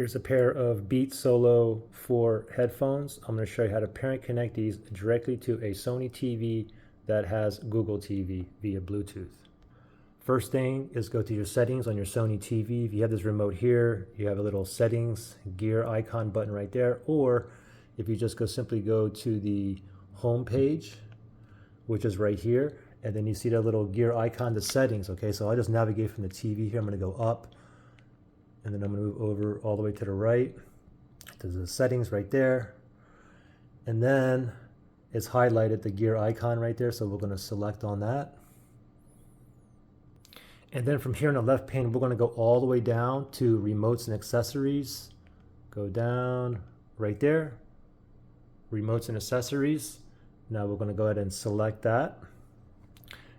Here's a pair of Beats Solo 4 headphones. I'm going to show you how to pair and connect these directly to a Sony TV that has Google TV via Bluetooth. First thing is go to your settings on your Sony TV. If you have this remote here, you have a little settings gear icon button right there. Or if you just simply go to the home page, which is right here, and then you see that little gear icon, the settings. Okay, so I'll just navigate from the TV here. I'm going to go up, and then I'm going to move over all the way to the right. There's the settings right there. And then it's highlighted the gear icon right there, so we're going to select on that. And then from here in the left pane, we're going to go all the way down to remotes and accessories. Go down right there, remotes and accessories. Now we're going to go ahead and select that.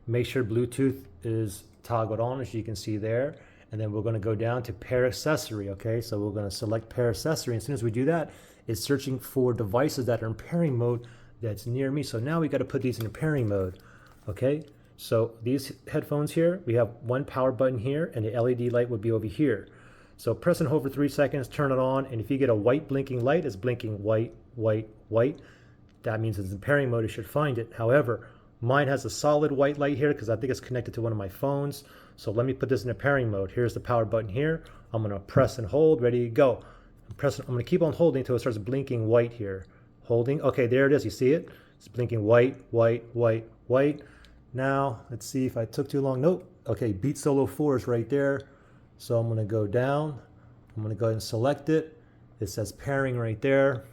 Make sure Bluetooth is toggled on, as you can see there. And then we're going to go down to pair accessory. Okay, so we're going to select pair accessory. As soon as we do that, it's searching for devices that are in pairing mode that's near me. So now we got to put these in pairing mode. Okay, so these headphones here, we have one power button here, and the LED light would be over here. So press and hold for 3 seconds, turn it on, and if you get a white blinking light, it's blinking white, white, white. That means it's in pairing mode. It should find it. However, mine has a solid white light here because I think it's connected to one of my phones. So let me put this in a pairing mode. Here's the power button here. I'm going to press and hold. Ready to go. I'm going to keep on holding until it starts blinking white here. Holding. Okay, there it is. You see it? It's blinking white, white, white, white. Now, let's see if I took too long. Nope. Okay, Beats Solo 4 is right there. So I'm going to go down. I'm going to go ahead and select it. It says pairing right there.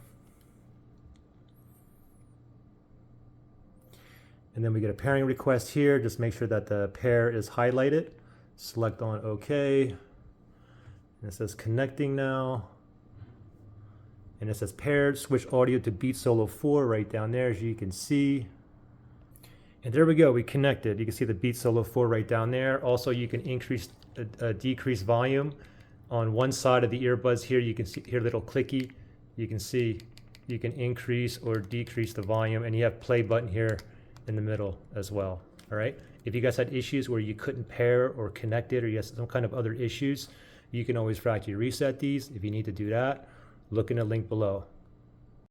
And then we get a pairing request here. Just make sure that the pair is highlighted. Select on OK. And it says connecting now. And it says paired. Switch audio to Beats Solo 4 right down there, as you can see. And there we go. We connected. You can see the Beats Solo 4 right down there. Also, you can increase, decrease volume. On one side of the earbuds here, you can see hear a little clicky. You can see you can increase or decrease the volume. And you have play button here in the middle as well. All right, if you guys had issues where you couldn't pair or connect it, or you have some kind of other issues, you can always factory reset these. If you need to do that, look in the link below.